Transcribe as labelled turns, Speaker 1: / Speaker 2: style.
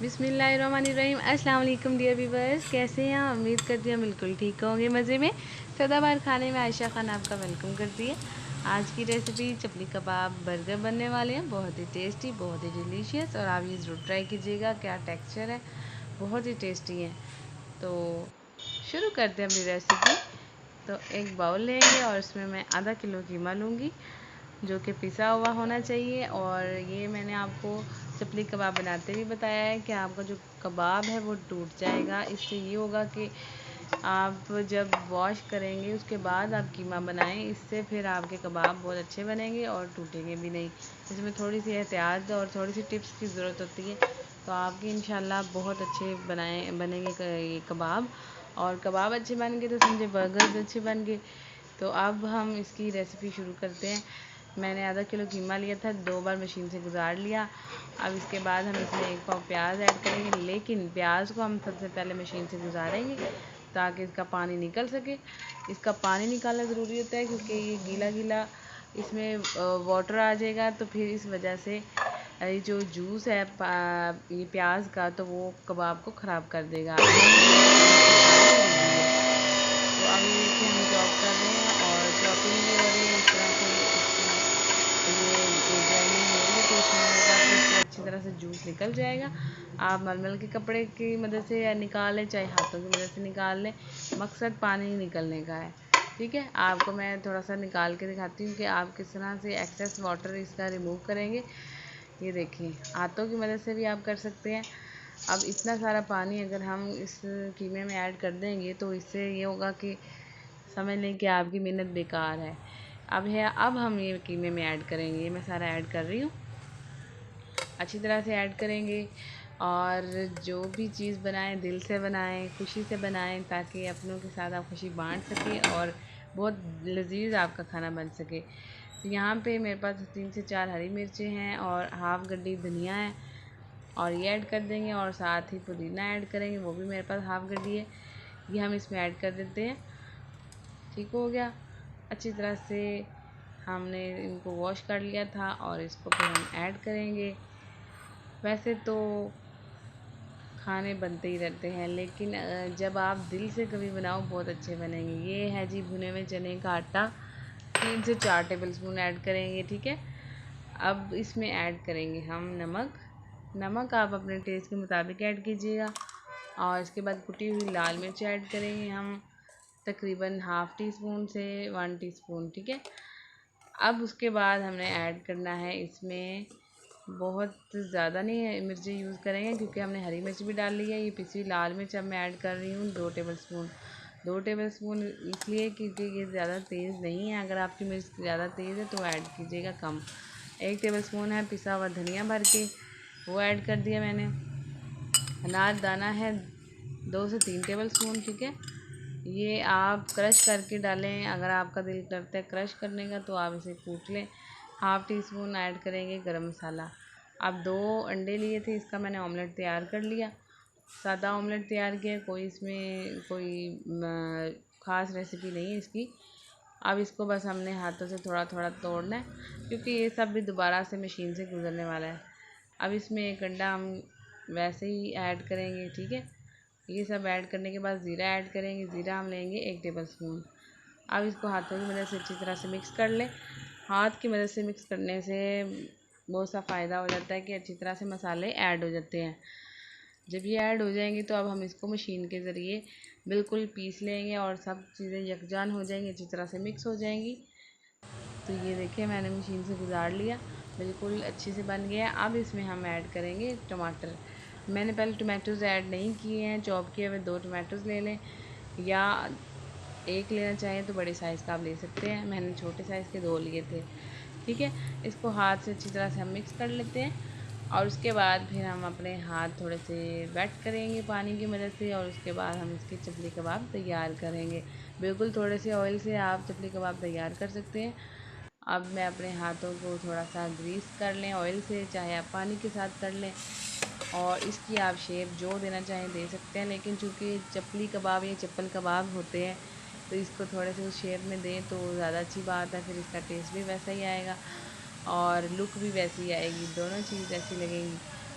Speaker 1: बिस्मिल्लाहिर्रहमानिर्रहीम। अस्सलाम वालेकुम डियर व्यूवर्स, कैसे हैं आप? उम्मीद करती हैं बिल्कुल ठीक होंगे, मज़े में। सदाबहार खाने में आयशा खान आपका वेलकम करती है। आज की रेसिपी चपली कबाब बर्गर बनने वाले हैं, बहुत ही टेस्टी, बहुत ही डिलीशियस, और आप ये ज़रूर ट्राई कीजिएगा। क्या टेक्सचर है, बहुत ही टेस्टी है। तो शुरू करते हैं अपनी रेसिपी। तो एक बाउल लेंगे और उसमें मैं आधा किलो कीमा लूँगी, जो कि पिसा हुआ होना चाहिए। और ये मैंने आपको चपली कबाब बनाते हुए बताया है कि आपका जो कबाब है वो टूट जाएगा। इससे ये होगा कि आप जब वॉश करेंगे उसके बाद आप कीमा बनाएं, इससे फिर आपके कबाब बहुत अच्छे बनेंगे और टूटेंगे भी नहीं। इसमें थोड़ी सी एहतियात और थोड़ी सी टिप्स की ज़रूरत होती है, तो आपके इंशाल्लाह बहुत अच्छे बनेंगे ये कबाब। और कबाब अच्छे बन गए तो समझे बर्गर्स अच्छे बन गए। तो अब हम इसकी रेसिपी शुरू करते हैं। मैंने आधा किलो कीमा लिया था, 2 बार मशीन से गुजार लिया। अब इसके बाद हम इसमें 1 पाव प्याज ऐड करेंगे, लेकिन प्याज को हम सबसे पहले मशीन से गुजारेंगे ताकि इसका पानी निकल सके। इसका पानी निकालना ज़रूरी होता है क्योंकि ये गीला गीला इसमें वाटर आ जाएगा, तो फिर इस वजह से ये जो जूस है ये प्याज का, तो वो कबाब को ख़राब कर देगा। तो अब ये देखिए हम चॉप कर रहे हैं और चॉपिंग भी हो रही है इस तरह से। ये ग्राइंडिंग हो रही है, तो इसमें होगा कि इसका अच्छी तरह से जूस निकल जाएगा। आप मलमल के कपड़े की मदद से या निकाल लें, चाहे हाथों की मदद से निकाल लें, मकसद पानी निकलने का है। ठीक है, आपको मैं थोड़ा सा निकाल के दिखाती हूँ कि आप किस तरह से एक्सेस वाटर इसका रिमूव करेंगे। ये देखिए, हाथों की मदद से भी आप कर सकते हैं। अब इतना सारा पानी अगर हम इस कीमे में ऐड कर देंगे तो इससे ये होगा कि समझ लें कि आपकी मेहनत बेकार है। अब हम ये कीमे में ऐड करेंगे। ये मैं सारा ऐड कर रही हूँ, अच्छी तरह से ऐड करेंगे। और जो भी चीज़ बनाएं दिल से बनाएं, खुशी से बनाएं, ताकि अपनों के साथ आप खुशी बांट सकें और बहुत लजीज आपका खाना बन सके। तो यहाँ पे मेरे पास 3 से 4 हरी मिर्चें हैं और हाफ़ गड्डी धनिया है, और ये ऐड कर देंगे। और साथ ही पुदीना ऐड करेंगे, वो भी मेरे पास हाफ़ गड्डी है, ये हम इसमें ऐड कर देते हैं। ठीक हो गया। अच्छी तरह से हमने इनको वॉश कर लिया था और इसको फिर हम ऐड करेंगे। वैसे तो खाने बनते ही रहते हैं, लेकिन जब आप दिल से कभी बनाओ बहुत अच्छे बनेंगे। ये है जी भुने हुए चने का आटा, 3 से 4 टेबल स्पून ऐड करेंगे। ठीक है, अब इसमें ऐड करेंगे हम नमक आप अपने टेस्ट के मुताबिक ऐड कीजिएगा। और इसके बाद कुटी हुई लाल मिर्च ऐड करेंगे हम, तकरीबन हाफ़ टी स्पून से 1 टीस्पून। ठीक है, अब उसके बाद हमने ऐड करना है इसमें, बहुत ज़्यादा नहीं मिर्चें यूज़ करेंगे क्योंकि हमने हरी मिर्च भी डाल ली है। ये पिसी हुई लाल मिर्च अब मैं ऐड कर रही हूँ 2 टेबल स्पून। 2 टेबल स्पून इसलिए क्योंकि ये ज़्यादा तेज़ नहीं है। अगर आपकी मिर्च ज़्यादा तेज़ है तो ऐड कीजिएगा कम। 1 टेबल स्पून है पिसा हुआ धनिया भर के, वो ऐड कर दिया मैंने। अनार दाना है 2 से 3 टेबल स्पून। ठीक है, ये आप क्रश करके डालें, अगर आपका दिल करता है क्रश करने का तो आप इसे कूट लें। हाफ़ टी स्पून ऐड करेंगे गरम मसाला। अब 2 अंडे लिए थे, इसका मैंने ऑमलेट तैयार कर लिया, सादा ऑमलेट तैयार किया। कोई इसमें कोई ख़ास रेसिपी नहीं है इसकी। अब इसको बस हमने हाथों से थोड़ा थोड़ा तोड़ना है क्योंकि ये सब भी दोबारा से मशीन से गुजरने वाला है। अब इसमें 1 अंडा हम वैसे ही ऐड करेंगे। ठीक है, ये सब ऐड करने के बाद ज़ीरा ऐड करेंगे। ज़ीरा हम लेंगे 1 टेबल स्पून। अब इसको हाथों की मदद से अच्छी तरह से मिक्स कर लें। हाथ की मदद से मिक्स करने से बहुत सा फ़ायदा हो जाता है कि अच्छी तरह से मसाले ऐड हो जाते हैं। जब ये ऐड हो जाएंगे तो अब हम इसको मशीन के ज़रिए बिल्कुल पीस लेंगे और सब चीज़ें यकजान हो जाएंगी, अच्छी तरह से मिक्स हो जाएंगी। तो ये देखिए मैंने मशीन से गुजार लिया, बिल्कुल अच्छे से बन गया। अब इसमें हम ऐड करेंगे टमाटर। मैंने पहले टमाटोज़ ऐड नहीं किए हैं, चॉप किए हुए 2 टमाटोज़ ले लें, या 1 लेना चाहें तो बड़े साइज़ का आप ले सकते हैं। मैंने छोटे साइज़ के 2 लिए थे। ठीक है, इसको हाथ से अच्छी तरह से हम मिक्स कर लेते हैं और उसके बाद फिर हम अपने हाथ थोड़े से वेट करेंगे पानी की मदद से, और उसके बाद हम इसके चपली कबाब तैयार करेंगे। बिल्कुल थोड़े से ऑयल से आप चपली कबाब तैयार कर सकते हैं। अब मैं अपने हाथों को थोड़ा सा ग्रीस कर लें ऑयल से, चाहे आप पानी के साथ कर लें, और इसकी आप शेप जो देना चाहें दे सकते हैं। लेकिन चूँकि चपली कबाब या चप्पल कबाब होते हैं तो इसको थोड़े से उस शेप में दें तो ज़्यादा अच्छी बात है, फिर इसका टेस्ट भी वैसा ही आएगा और लुक भी वैसी आएगी, दोनों चीज़ ऐसी लगेंगी।